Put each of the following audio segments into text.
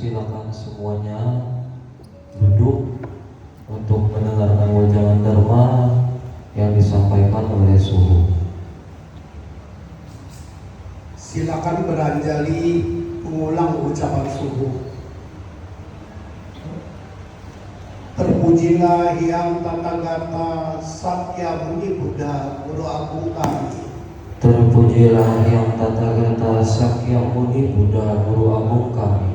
Silakan semuanya duduk untuk mendengarkan wejangan dharma yang disampaikan oleh Suhu. Silakan beranjali mengulang ucapan Suhu. Terpujilah yang Tathagata Sakyamuni Buddha, Guru Agung kami. Terpujilah yang Tathagata Sakyamuni Buddha, Guru Agung kami.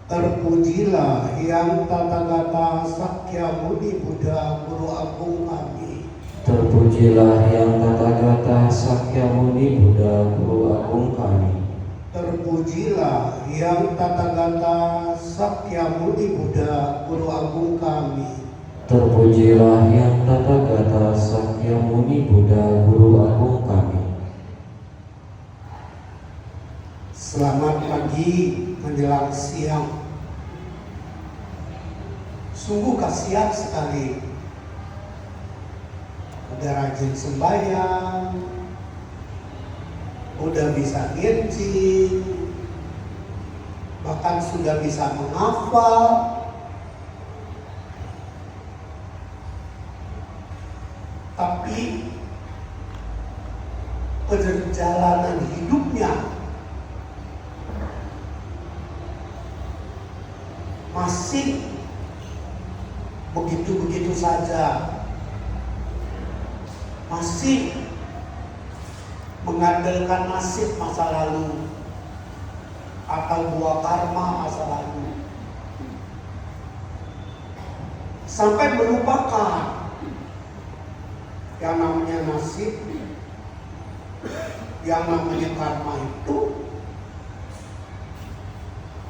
Terpujilah yang Tathagata Sakyamuni Buddha, Guru Agung kami. Terpujilah yang Tathagata Sakyamuni Buddha, Guru Agung kami. Terpujilah yang Tathagata Sakyamuni Buddha, Guru Agung kami. Terpujilah yang Tathagata Sakyamuni Buddha, Guru Agung kami. Selamat pagi menjelang siang. Sungguh kasihan sekali. Udah rajin sembahyang, udah bisa ngincing, bahkan sudah bisa menghafal, tapi perjalanan hidupnya masih begitu-begitu saja, masih mengandalkan nasib masa lalu atau buah karma masa lalu, sampai melupakan yang namanya nasib, yang namanya karma itu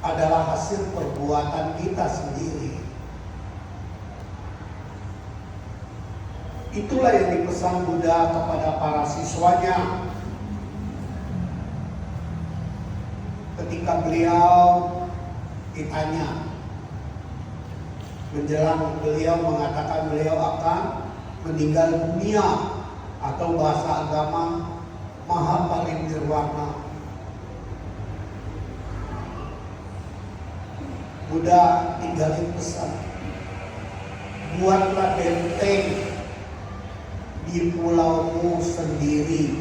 adalah hasil perbuatan kita sendiri. Itulah yang dipesan Buddha kepada para siswanya ketika beliau ditanya, menjelang beliau mengatakan beliau akan meninggal dunia, atau bahasa agama Mahaparinirwana. Buddha tinggalin pesan, buatlah benteng di pulaumu sendiri.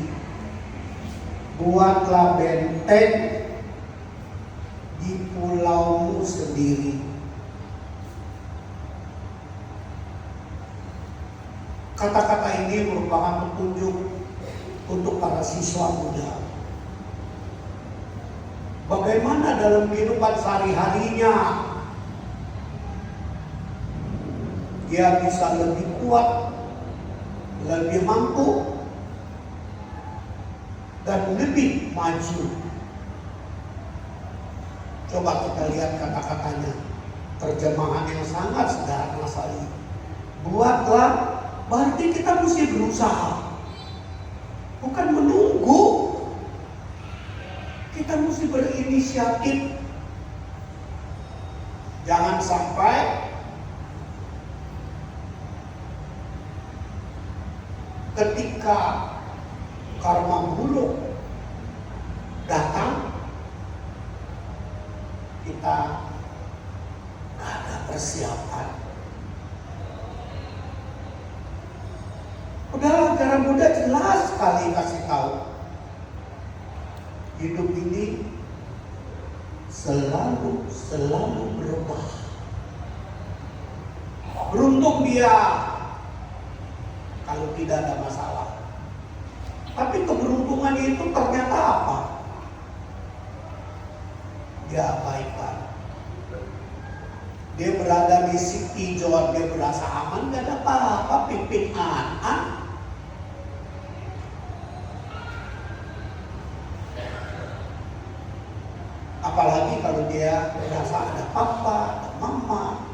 Buatlah benteng di pulaumu sendiri. Kata-kata ini merupakan petunjuk untuk para siswa Buddha. Bagaimana dalam kehidupan sehari-harinya dia bisa lebih kuat, lebih mampu, dan lebih maju. Coba kita lihat kata-katanya, terjemahan yang sangat sederhana sekali. Buatlah, berarti kita mesti berusaha, bukan menunggu. Kita mesti berinisiatif. Jangan sampai ketika karma buruk datang, kita gak ada persiapan. Padahal ajaran Buddha jelas sekali kasih tahu, hidup ini selalu berubah. Beruntung dia kalau tidak ada masalah. Tapi keberuntungan itu ternyata apa? Dia abaikan. Dia berada di siki Jawa, dia berasa aman, gak ada apa-apa, pimpin an. Apalagi kalau dia merasa ada papa, ada mama,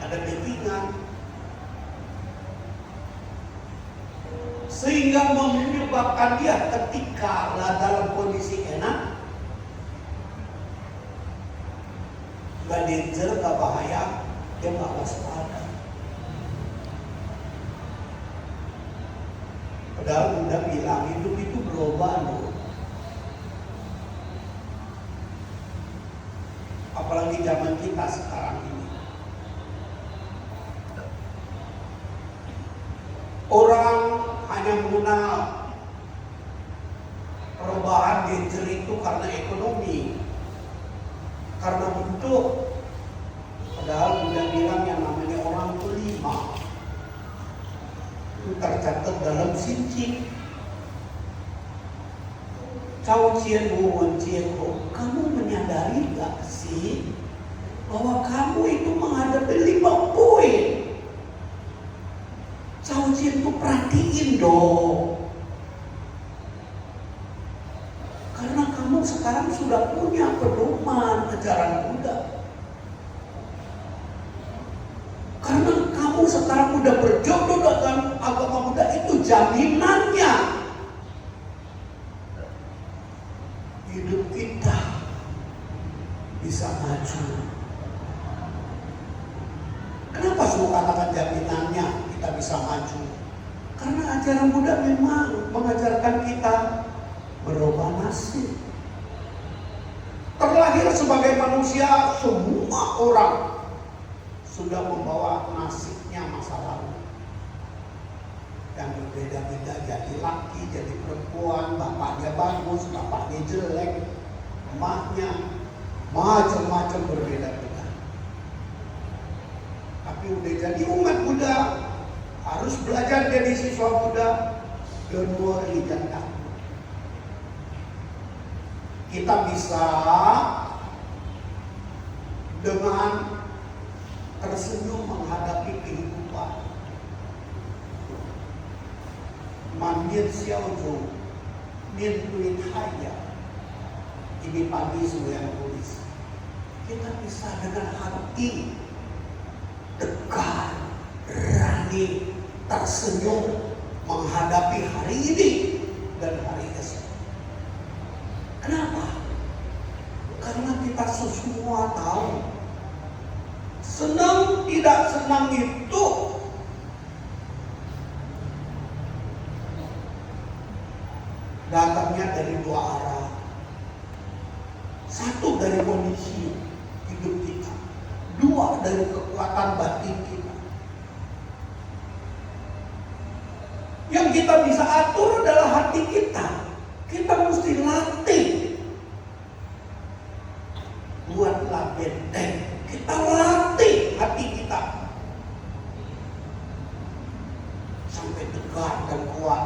ada bimbingan, sehingga menyebabkan dia ketika dalam kondisi enak, gak danger, gak bahaya, dia gak waspada. Padahal Buddha bilang hidup itu berubah loh. apalagi zaman kita sekarang ini. Orang hanya mengenal perubahan gadget itu karena ekonomi, karena bentuk. Padahal Buddha bilang yang namanya orang kelima itu tercatat dalam Sinci. Cao Chien Wu Wen Chien Ho, kamu menyadari gak sih bahwa kamu itu menghadapi 5 poin? Cao Chien tuh perhatiin dong. Karena kamu sekarang sudah punya pedoman ajaran Buddha. Karena kamu sekarang udah berjodoh dengan agama Buddha, itu jaminannya hidup kita bisa maju. Kenapa suka katakan jaminannya kita bisa maju? Karena ajaran Buddha memang mengajarkan kita berubah nasib. Terlahir sebagai manusia, semua orang sudah membawa nasibnya masa lalu yang berbeda-beda, jadi laki, jadi perempuan, bapaknya bagus, bapaknya jelek, emaknya macam-macam berbeda-beda. Tapi udah jadi umat Buddha, harus belajar jadi siswa Buddha. Don't worry, jangan takut. Kita bisa dengan tersenyum menghadapi kehidupan. Mandir Xiaozu, Nien Tuin Haya. Ini pagi sudah yang tulis. Kita bisa dengan hati tegar, berani, tersenyum menghadapi hari ini dan hari esok. Kenapa? Karena kita semua tahu, senang tidak senang itu datangnya dari 2 arah. Satu dari kondisi hidup kita, 2 dari kekuatan batin kita. Yang kita bisa atur adalah hati kita. Kita mesti latih. Buatlah benteng. Kita latih hati kita sampai tegar dan kuat.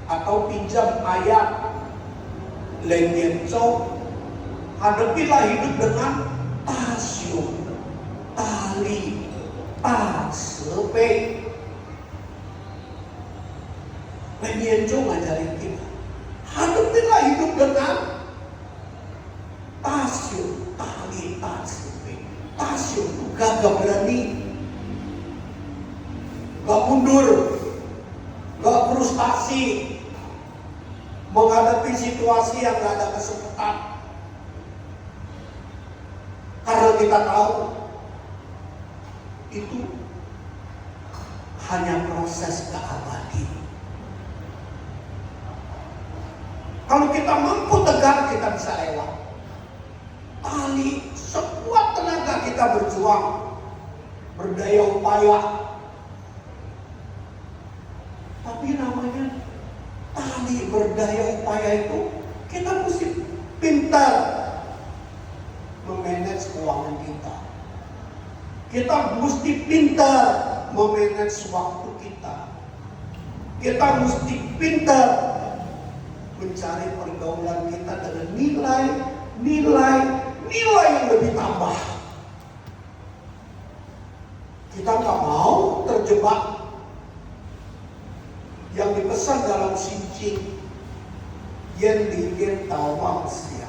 Atau pinjam ayat Leng Yen Chow, hadapilah hidup dengan tasyum, tali, sepe. Leng Yen Chow ngajarin kita, hadapilah hidup dengan tasyum, tali, sepe. Tasyum, gagah berani, gak mundur, gak frustasi menghadapi situasi yang gak ada kesempatan. Karena kita tahu itu hanya proses keabadi. Kalau kita mampu tegar, kita bisa lewat. Tali, sekuat tenaga kita berjuang, berdaya upaya. Tapi namanya tali berdaya upaya itu, kita mesti pintar memanage keuangan kita. Kita mesti pintar memanage waktu kita. Kita mesti pintar mencari pergaulan kita dengan nilai yang lebih tambah. Kita nggak mau terjebak yang dipesan dalam Sinci Yen Li Yen Tao Wang Sia.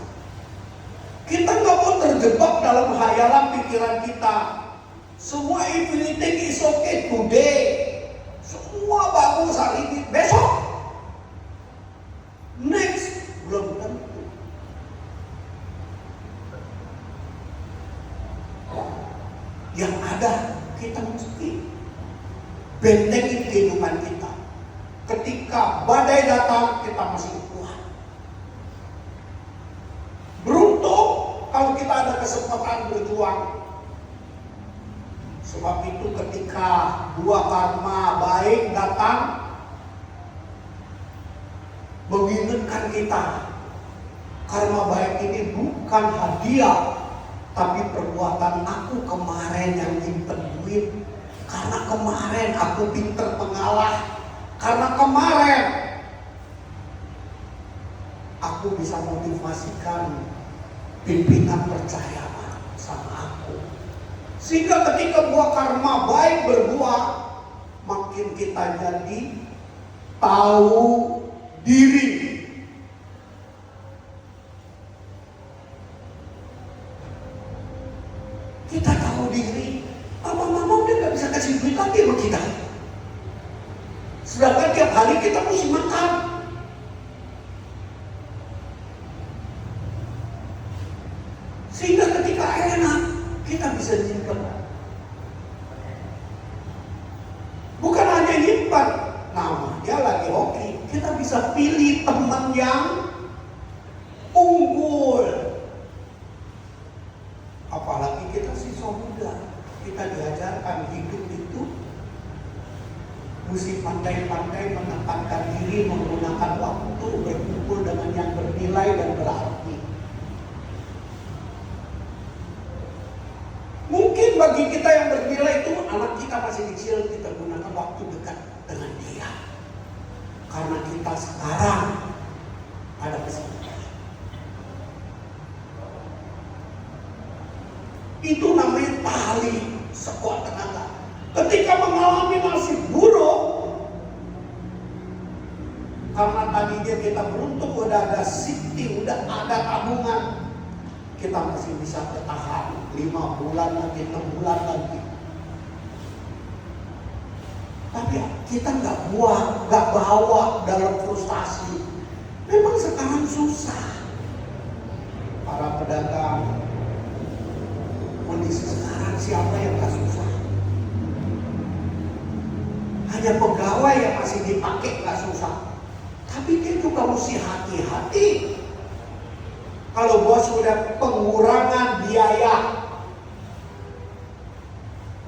Kita nggak mau terjebak dalam hayalan pikiran kita. Semua everything is okay today. Semua bagus hari ini, besok next belum tentu. Yang ada kita mesti bentengin kehidupan kita. Ketika badai datang, kita masih kuat. Beruntung kalau kita ada kesempatan berjuang. Sebab itu ketika dua karma baik datang, mengingatkan kita, karma baik ini bukan hadiah, tapi perbuatan aku kemarin yang nyimpen duit. Karena kemarin aku pinter mengalah. Karena kemarin aku bisa motivasikan pimpinan percaya sama aku. Sehingga ketika buah karma baik berbuah, makin kita jadi tahu diri. Kita tahu diri. Mama udah gak bisa kasih duit lagi sama kita. Sedangkan tiap hari kita mesti makan. Sehingga ketika enak, kita bisa nyimpen. Bukan hanya nyimpen, namanya lagi hoki. Kita bisa pilih teman yang unggul. Apalagi kita siswa muda, kita diajarkan hidup itu mesti pandai-pandai menekankan diri, menggunakan waktu, berkumpul dengan yang bernilai dan berarti. Mungkin bagi kita yang bernilai itu, anak kita masih kecil, kita gunakan waktu dekat dengan dia. Karena kita sekarang ada kesempatan. Itu namanya tali sekuat tenaga. Ketika mengalami nasib buruk, karena tadinya kita beruntung udah ada safety, udah ada tabungan, kita masih bisa bertahan 5 bulan lagi, 6 bulan lagi. Tapi kita nggak bawa dalam frustasi. Memang sekarang susah. Para pedagang, kondisi sekarang siapa yang nggak susah? Hanya pegawai yang masih dipakai nggak susah. Tapi dia juga mesti hati-hati. Kalau bos sudah pengurangan biaya,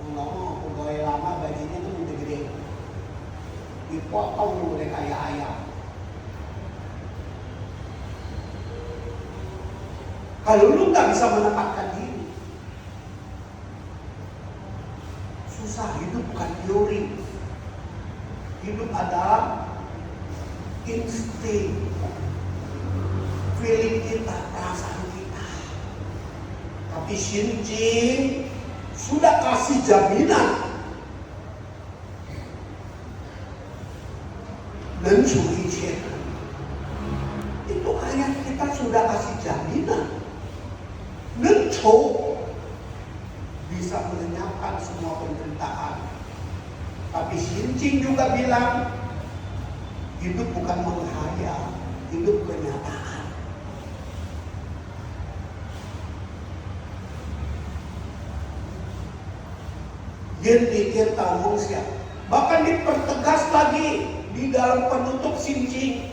pegawai lama gajinya tuh udah gede, dipotong udah kayak ayam. Kalau lu nggak bisa menempatkan diri, susah. Hidup bukan teori. Hidup adalah insting, feeling kita, perasaan kita. Tapi Xinjing sudah kasih jaminan. Dan itu ayat kita sudah kasih jaminan. Nencou bisa melenyapkan semua penderitaan. Tapi Xinjing juga bilang, hidup bukan menghayal, hidup kenyataan. Yen pikir tahu siap. Bahkan dipertegas lagi di dalam penutup Xinjing.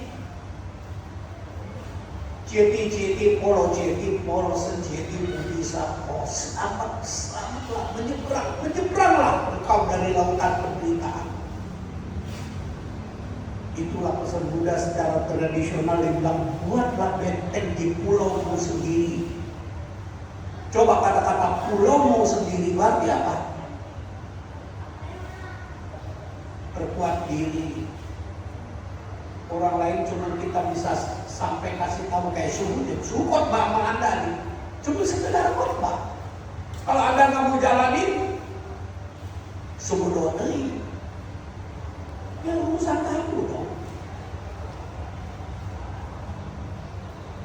Jeti polo senjeti bisa selamatlah, menyeberanglah engkau dari lautan penderitaan. Itulah pesan Buddha secara tradisional yang bilang, buatlah benteng di pulaumu sendiri. Coba kata-kata pulaumu sendiri berarti apa? Perkuat diri. Orang lain cuma kita bisa sampai kasih tahu kayak suruh khotbah sama Anda nih. Cuma sekedar khotbah. Kalau Anda nggak mau jalanin, suruh doain. Ya urusan kamu dong.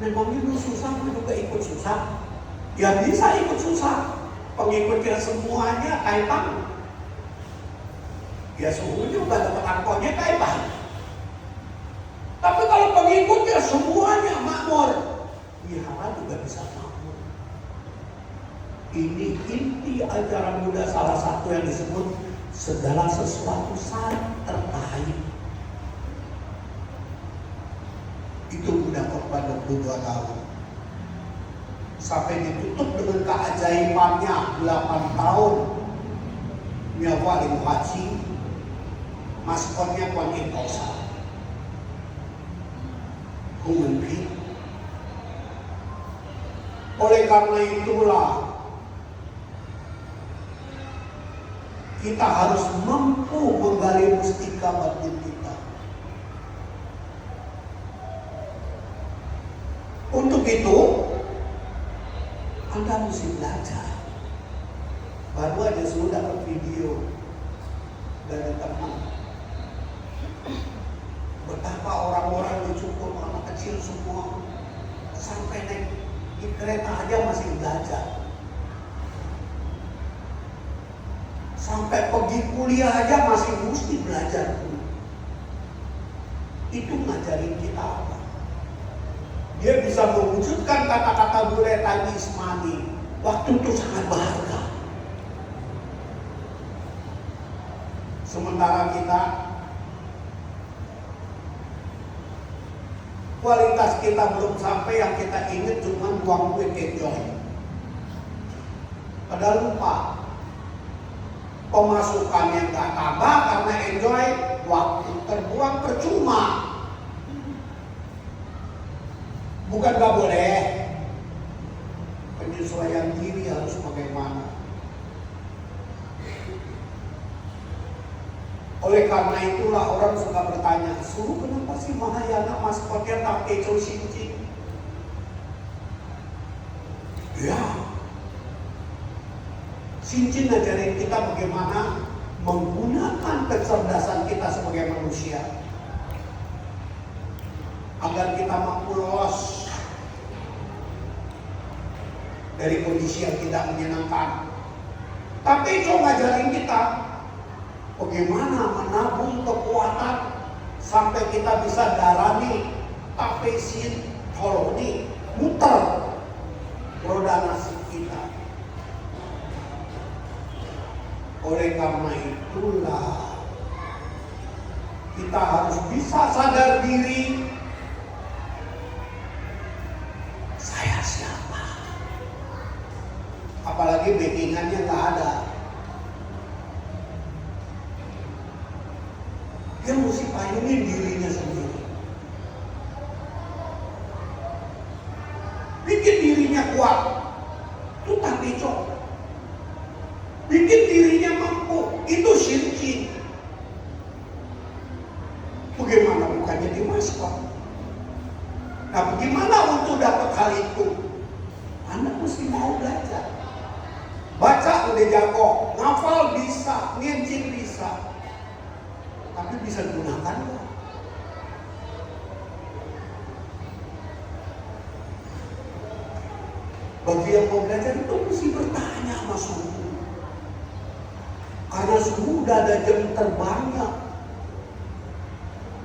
Memangnya lu susah, lu juga ikut susah. Ya bisa ikut susah. Pengikutnya semuanya kaitan. Ya semuanya udah dapat angkotnya kaitan. Tapi kalau pengikutnya semuanya makmur, wihara juga bisa makmur. Ini inti ajaran Buddha, salah satu yang disebut segala sesuatu saling terkait. Itu Buddha khotbah 22 tahun. sampai ditutup dengan keajaibannya 8 tahun. Nyawa Lim Haji, maskotnya Kuan Yin Kausa. Menteri. Oleh karena itulah kita harus mampu menggali mustika batin kita. Untuk itu Anda mesti belajar. Baru aja sudah dapat video dari teman. Betapa orang-orang dicukur, anak kecil semua, sampai naik di kereta aja masih belajar. Sampai pergi kuliah aja masih mesti belajar. Itu ngajarin kita apa? Dia bisa mewujudkan kata-kata Bu Retani Ismani. Waktu itu sangat berharga. Sementara kita, kualitas kita belum sampai, yang kita ingat cuma uang duit enjoy. Padahal lupa, pemasukannya nggak tambah karena enjoy, waktu terbuang percuma. Bukan nggak boleh, penyesuaian diri harus bagaimana. Oleh karena itulah orang suka bertanya, suruh kenapa sih Mahayana maskotnya tak Eco Shinjin? Ya, Shinjin ngajarin kita bagaimana menggunakan kecerdasan kita sebagai manusia agar kita mampu lolos dari kondisi yang tidak menyenangkan. Tapi Eco ngajarin kita bagaimana menabung kekuatan sampai kita bisa darani tapesin koloni muter roda nasib kita. Oleh karena itulah kita harus bisa sadar diri, saya siapa. Apalagi backingannya nggak ada. Dia mesti payungin dirinya sendiri. Bikin dirinya kuat. Itu tapi cok. Bikin dirinya mampu. Itu Shinjin. Bagaimana bukannya di maskot? Nah, bagaimana untuk dapat hal itu? Anda mesti mau belajar. Baca udah jago, ngafal bisa, nginjil bisa. Tapi bisa digunakan nggak? Bagi yang mau belajar itu mesti bertanya sama suhu. Karena suhu udah ada jam terbangnya.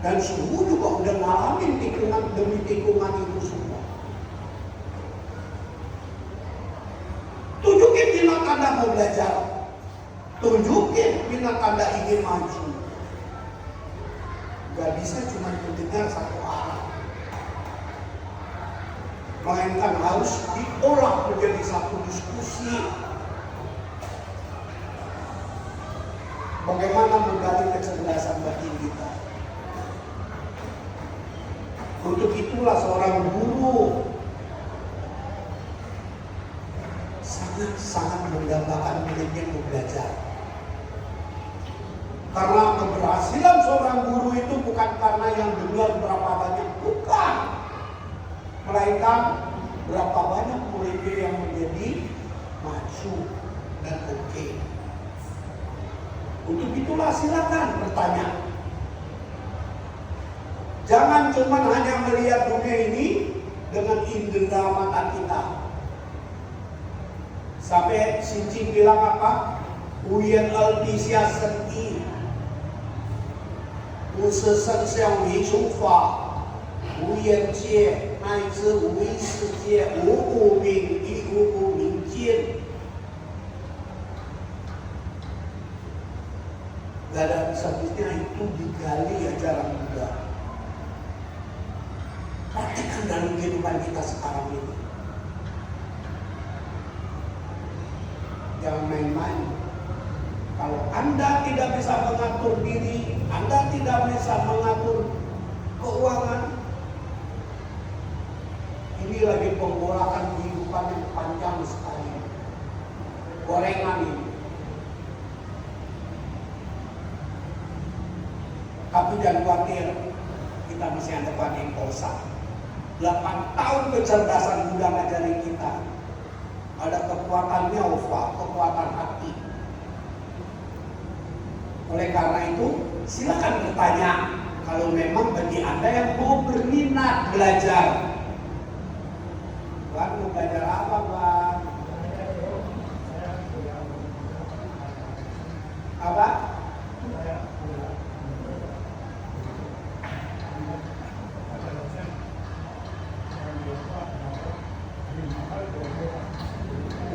Dan suhu juga udah ngalamin tikungan demi tikungan itu semua. Tunjukin minat Anda mau belajar. Tunjukin minat Anda ingin maju. Gak bisa cuma mendengar satu arah, melainkan harus diolah menjadi satu diskusi. Bagaimana menggali kecerdasan batin kita. Untuk itulah seorang guru sangat mendambakan miliknya untuk belajar. Karena keberhasilan seorang guru itu bukan karena yang dengar berapa banyak, bukan. Melainkan berapa banyak muridnya yang menjadi maju dan oke. Untuk itulah silakan bertanya. Jangan cuma hanya melihat dunia ini dengan indera mata kita. Sampai Shinjin bilang apa? Uyen Alpisia Seni 不是圣像为出法，无眼界乃至无意识界，无无明亦无无明见。Gak ada habisnya itu digali ajaran Buddha. Praktekkan dalam kehidupan kita sekarang ini. Anda tidak bisa mengatur diri, Anda tidak bisa mengatur keuangan. Ini lagi pembolakan kehidupan yang panjang sekali. Gorengan ini. Tapi jangan khawatir, kita masih ada Pak Polsa. 8 tahun kecerdasan Buddha ngajarin kita. Ada kekuatan nyawa, kekuatan hati. Oleh karena itu, silakan bertanya kalau memang bagi Anda yang mau berminat belajar. Bang, mau belajar apa, Bang? Apa?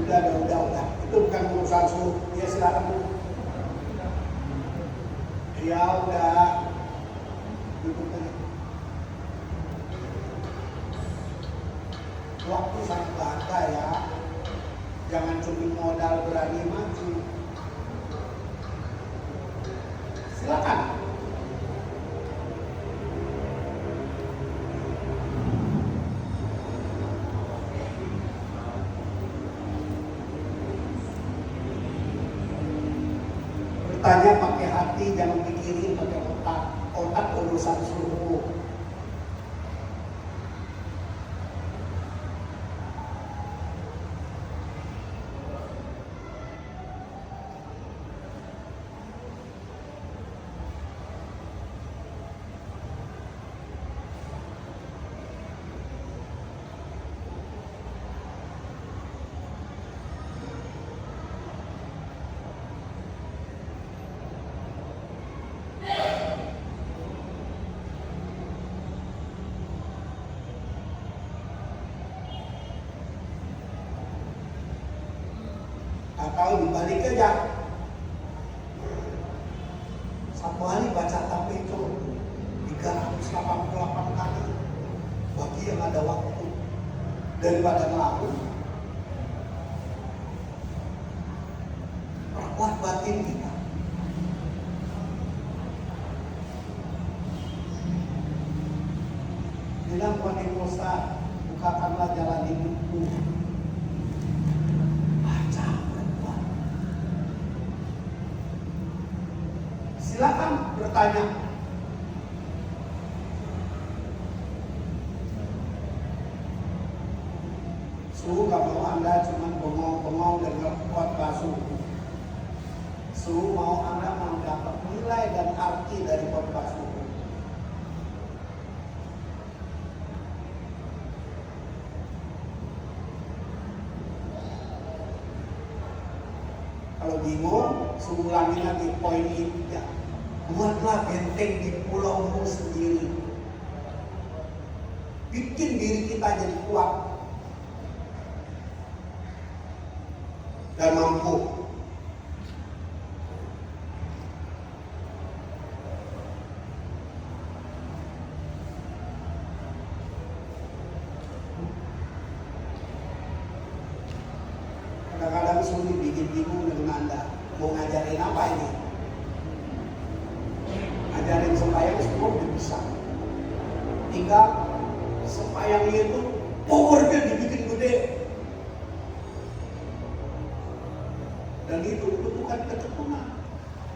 Udah. Itu bukan urusan suruh. Ya silakan Bu. Ya udah. Duduk aja. Waktu sangat berharga ya. Jangan cuma modal berani maju. Silakan. Bertanya pakai hati, jangan pikirin pakai otak. Otak urusan suruh. Atau dibalik aja. Satu hari baca tape itu 388 kali. Bagi yang ada waktu daripada ngelakuin. Perkuat batin kita. Bilang kepada Musa, bukakanlah jalan hidupku. Silakan bertanya. Suhu gak mau Anda cuma bengong-bengong dan kuat basuh. Suhu mau Anda mendapat nilai dan arti dari khotbah suhu. Kalau bingung, suhu ulangi lagi poin ini ya. Buatlah benteng di pulaumu sendiri. Bikin diri kita jadi kuat dan mampu. Kadang-kadang sulit bikin bingung dengan Anda. Mau ngajarin apa ini? Ngajarin sembahyang semua udah bisa. Tinggal sembahyangnya itu powernya dibikin gede. Dan itu bukan ketekunan.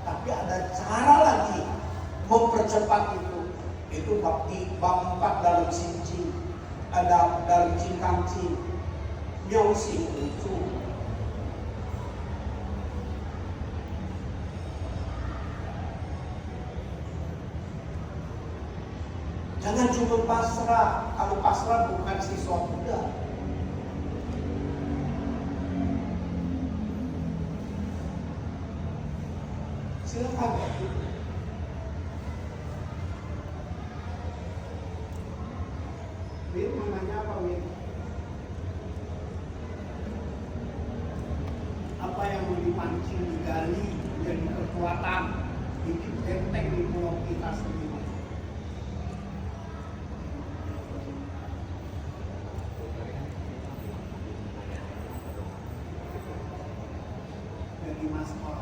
Tapi ada cara lagi mempercepat itu. Itu bab 4 dalam cincin. Ada dalam cincin. Nyongsi itu. Jangan cuma pasrah. Kalau pasrah bukan siswa Buddha. Silakan. Win, mau nanya apa, Win? Apa yang mau dipancing, digali, menjadi kekuatan, bikin benteng di pulau kita sendiri? Jadi masker.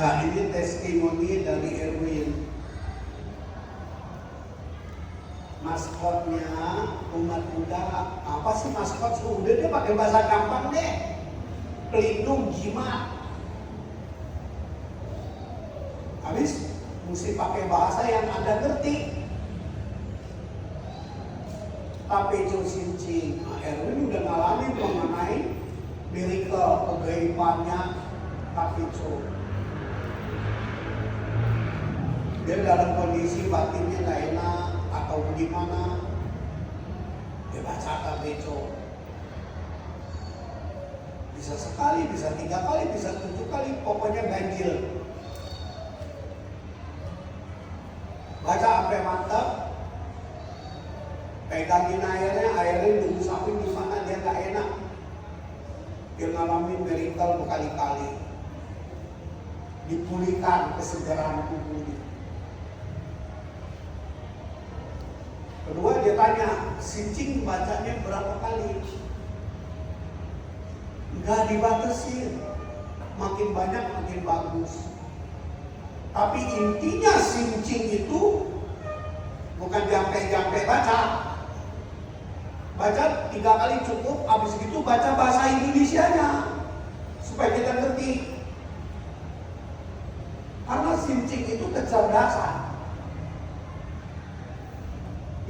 Nah, ini testimoni dari Erwin. Maskotnya umat muda. Apa sih maskot? Udah dia pakai bahasa gampang deh. Pelindung jimat. Habis mesti pakai bahasa yang Anda ngerti. Tapi itu cincin. Nah, Erwin udah ngalamin mengenai miracle kegaibannya tapi itu. Dia dalam kondisi batinnya gak enak atau bagaimana, dia baca tabeco. Bisa sekali, bisa 3 kali, bisa 7 kali, pokoknya ganjil. Baca sampai mantap, pegangin airnya nunggu sampai di mana dia gak enak. Dia ngalamin miracle berkali-kali, dipulihkan kesegaran tubuhnya. Kedua dia tanya, sincing bacanya berapa kali? Enggak dibatasin, makin banyak makin bagus. Tapi intinya sincing itu bukan jampe-jampe baca. Baca 3 kali cukup, habis itu baca bahasa Indonesianya supaya kita ngerti. Karena sincing itu kecerdasan.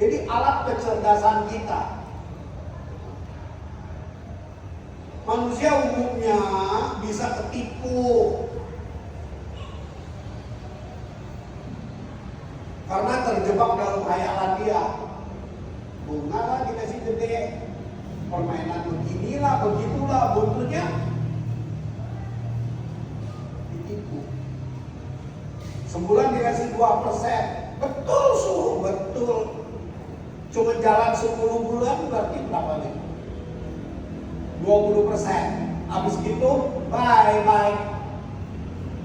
Jadi alat kecerdasan kita. Manusia umumnya bisa ketipu karena terjebak dalam khayalan dia. Bunga lah dikasih gede, permainan beginilah, begitulah, buntutnya ditipu. Sebulan dikasih 2%, betul suhu, betul. Cuma jalan 10 bulan berarti berapa nih? 20%. Habis gitu bye.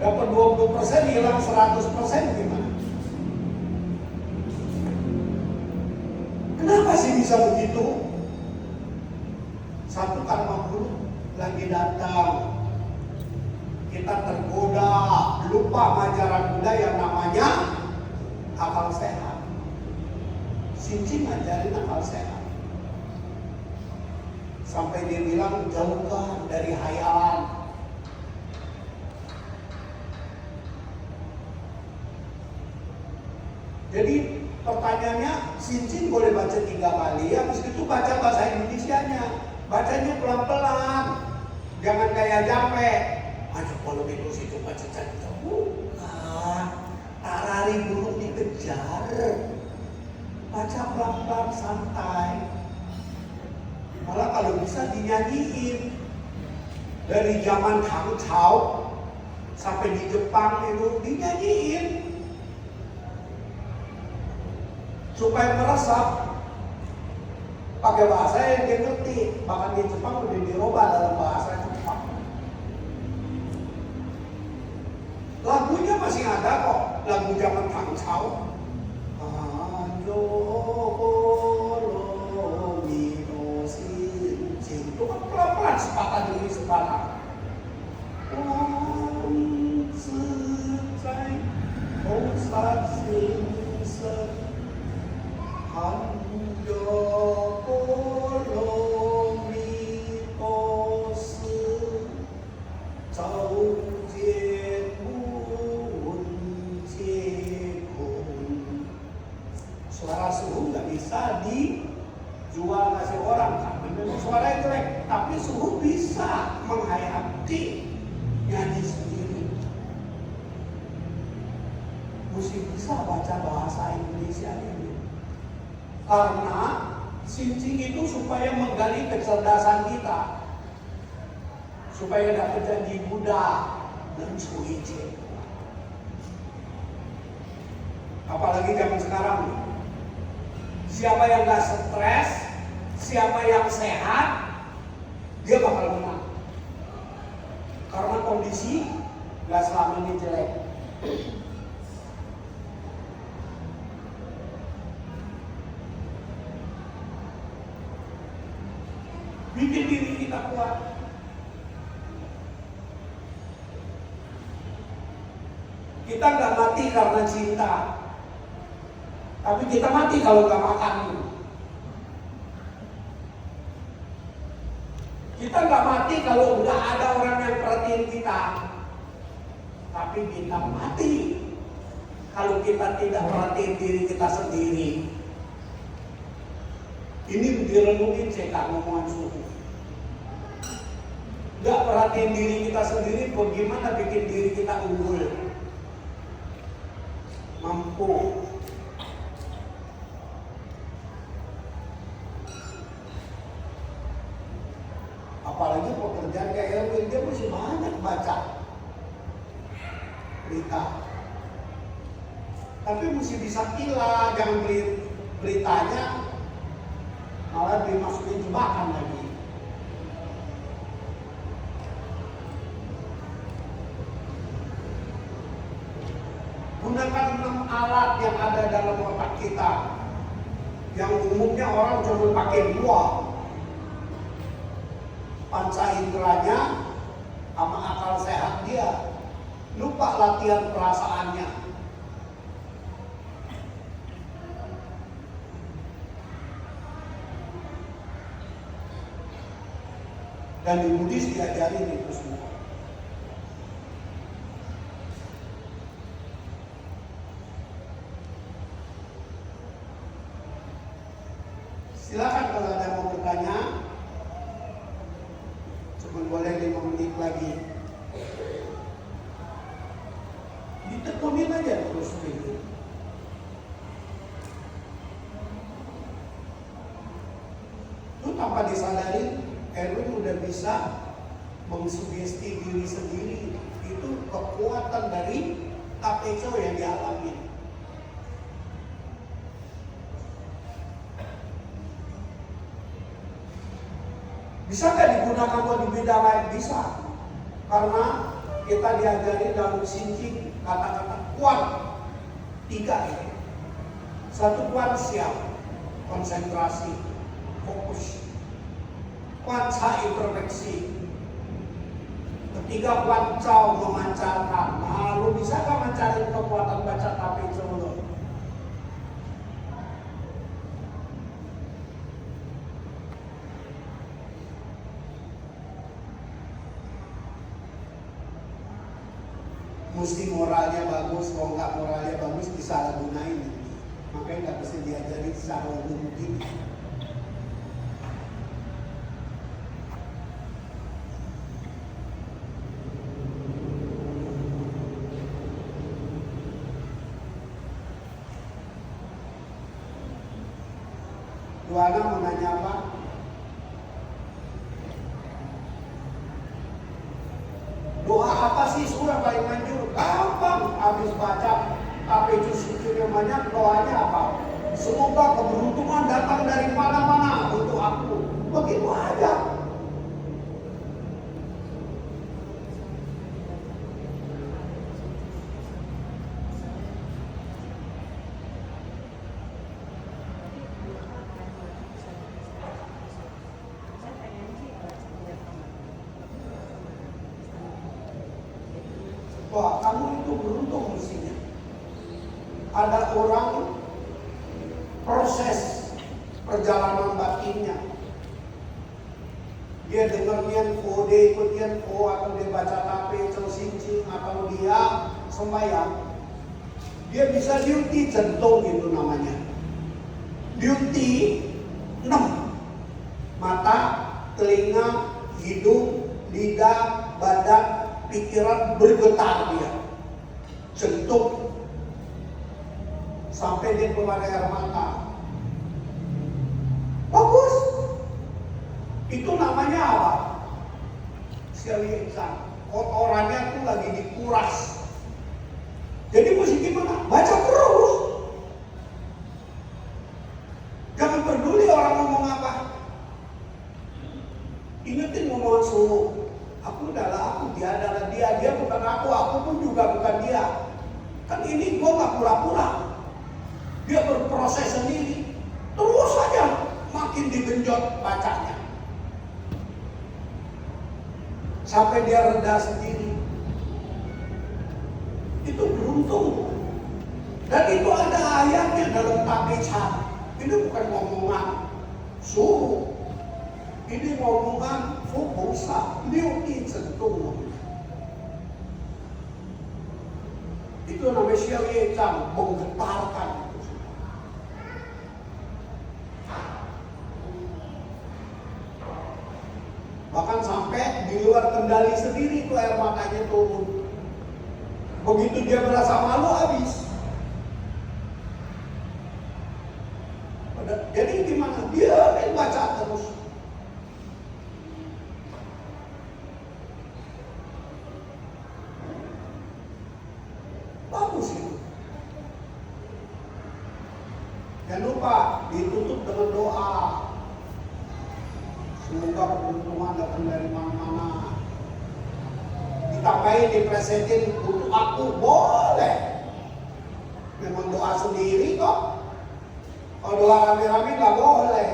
Dapat 20% hilang 100% gimana? Kenapa sih bisa begitu? Satu karma buruk lagi datang. Kita tergoda, lupa ajaran Buddha yang namanya akal sehat. Sincing ngajarin akal sehat. Sampai dia bilang jauhkan dari hayalan. Jadi pertanyaannya, sincing boleh baca 3 kali, habis itu baca bahasa Indonesianya. Bacanya pelan-pelan, jangan kayak jampe. Aduh kalau itu situ baca cerita, bukan. Tarari burung dikejar. Baca pelan-pelan santai. Malah kalau bisa dinyanyiin. Dari zaman Hang Chao sampai di Jepang itu dinyanyiin. Supaya meresap. Pakai bahasa yang dia ngerti. Bahkan di Jepang udah dirubah dalam bahasa Jepang. Lagunya masih ada kok. Lagu zaman Hang Chao. Itu kan pelan-pelan sepatah demi sepatah. Suara suhu nggak bisa dijual ngasih orang, kan? Memang suaranya jelek, tapi suhu bisa menghayati nyanyi sendiri. Mesti bisa baca bahasa Indonesia ini. Karena sincing itu supaya menggali kecerdasan kita, supaya dapat janji Buddha dan suici. Apalagi zaman sekarang nih. Siapa yang gak stres, siapa yang sehat, dia bakal menang. Karena kondisi gak selama ini jelek. Bikin diri kita kuat. Kita nggak mati karena cinta, tapi kita mati kalau nggak makan. Kita nggak mati kalau nggak ada orang yang perhatiin kita, tapi kita mati kalau kita tidak perhatiin diri kita sendiri. Ini direnungin cekak ngomongan suhu. Nggak perhatiin diri kita sendiri, bagaimana bikin diri kita unggul? Mampu. Apalagi pekerjaan kayak Erwin, dia masih banyak baca berita. Tapi mesti bisa pilih, jangan beli beritanya malah dimasukin jebakan lagi. Gunakan 6 alat yang ada dalam otak kita, yang umumnya orang cuma pakai 2. Panca inderanya sama akal sehat dia. Lupa latihan perasaannya. Dan di Buddhis diajarin itu semua. Silakan kalau ada mau bertanya. Cuma boleh 5 menit lagi. Ditekunin aja terus gitu. Itu tanpa disadari, Erwin udah bisa mengsugesti diri sendiri. Itu kekuatan dari tapeco yang dialami. Bisa nggak digunakan buat di bidang lain? Bisa. Karena kita diajari dalam Shinjing kata-kata kuat 3 ini. 1 kuat siap, konsentrasi, fokus. Kuat introspeksi. Ketiga kuat cao, memancarkan. Nah, lu bisa nggak mencari kekuatan baca tapeco lo? Mesti moralnya bagus, kalau nggak moralnya bagus disalahgunain. Makanya nggak bisa diajari secara umum begini. Luana mau nanya apa? Doa apa sih surah paling manjur? Gampang, habis baca tapeco yang banyak, doanya apa? Semoga keberuntungan datang dari mana-mana untuk aku. Begitu aja. Wah, kamu itu beruntung mestinya. Ada orang proses perjalanan batinnya. Dia dengar Nianfo, dia ikut Nianfo, atau dia baca tapeco Shinjing, atau dia sembahyang. Dia bisa diuti jentong itu namanya. Diuti 6. Mata, telinga, hidung, lidah, badan, pikiran bergetar dia, jentuk sampai dia keluar air mata. Bagus. Itu namanya apa? Sialisan. Kotorannya tuh lagi dikuras. Jadi mesti gimana? Baca terus. Jangan peduli orang ngomong apa. Ingetin ngomongan suhu. Aku adalah aku, dia adalah dia bukan aku pun juga bukan dia. Kan ini gue gak pura-pura. Dia berproses sendiri. Terus saja makin digenjot bacanya. Sampai dia reda sendiri. Itu beruntung. Dan itu ada ayatnya dalam tabiat. Ini bukan ngomongan suruh. Ini ngomongan fokusa. Liuti sentuh. Itu namanya syariat menggetarkan. Bahkan sampai di luar kendali sendiri itu air matanya turun. Begitu dia merasa malu habis. Jadi gimana? Dia baca terus. Bagus itu. Jangan lupa ditutup dengan doa. Semoga keberuntungan datang dari mana-mana. Ditambahin, dipresentin untuk aku boleh. Memang doa sendiri kok. Kalau doa rame-rame nggak boleh.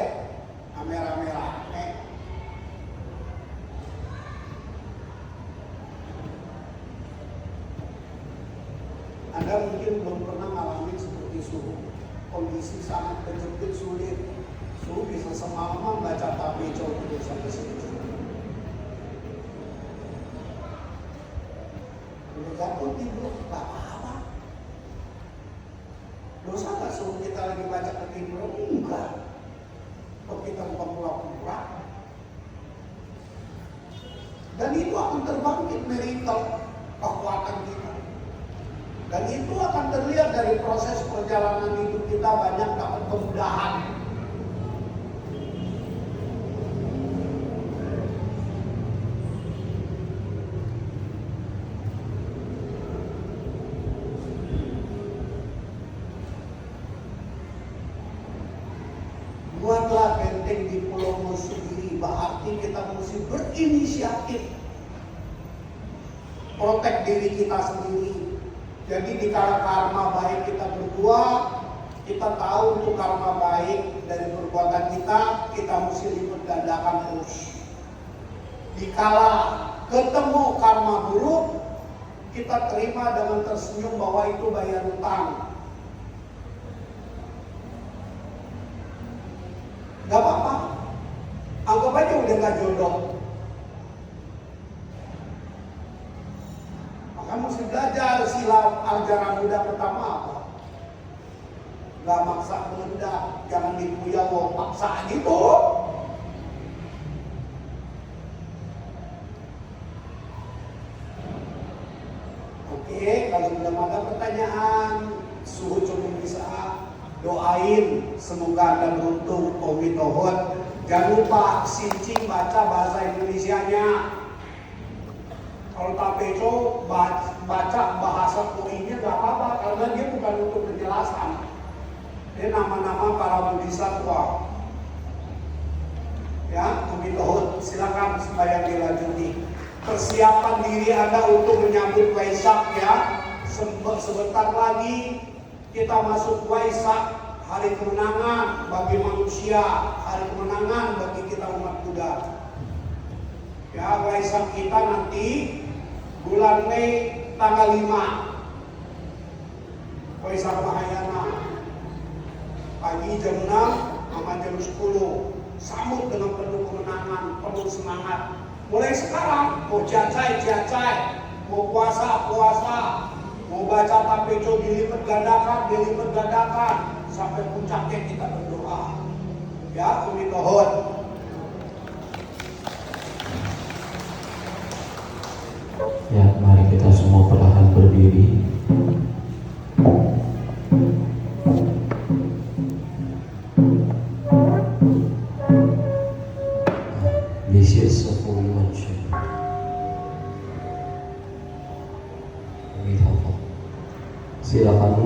Rame-rame. Anda mungkin belum pernah ngalamin seperti suhu. Kondisi sangat kejepit sulit. Suhu bisa semalaman baca tabeco itu sampai segitu. Udah jatuh tidur, gak apa-apa. Dosa gak suruh kita lagi baca ketiduran? Enggak. Kalau kita bukan pura-pura. Dan itu akan terbangkit meritel kekuatan kita. Dan itu akan terlihat dari proses perjalanan hidup kita banyak dapat kemudahan. Buatlah benteng di pulau sendiri, berarti kita mesti berinisiatif. Protek diri kita sendiri. Jadi di kala karma baik kita berdua, kita tahu untuk karma baik dari perbuatan kita mesti lipat gandakan terus. Di kala ketemu karma buruk, kita terima dengan tersenyum bahwa itu bayar utang. Gak apa-apa, anggap aja udah gak jodoh. Maka mesti belajar sila ajaran Buddha pertama apa? Gak maksa kehendak, jangan dipuyang mau paksa gitu. Oke, kalau belum ada pertanyaan, suhu cuma bisa doain semoga Anda beruntung. Tomi tohut. Jangan lupa sincing baca bahasa Indonesianya. Kalau tapeco baca bahasa Korea nggak apa-apa karena dia bukan untuk penjelasan. Dia nama-nama para bodhisattva. Ya, Tomi tohut. Silakan sembahyang dilanjuti. Persiapan diri Anda untuk menyambut Waisak ya. Sebentar lagi kita masuk Waisak, hari kemenangan bagi manusia, hari kemenangan bagi kita umat Buddha. Ya, Waisak kita nanti bulan Mei tanggal 5. Waisak Mahayana. Pagi jam 6 sampai jam 10. Sambut dengan penuh kemenangan, penuh semangat. Mulai sekarang mau jacai, mau puasa, mau baca tapeco dilipat gandakan sampai puncaknya kita berdoa. Ya, Umi Tohon. Ya, mari kita semua perlahan berdiri. This is a full luncheon. Silakan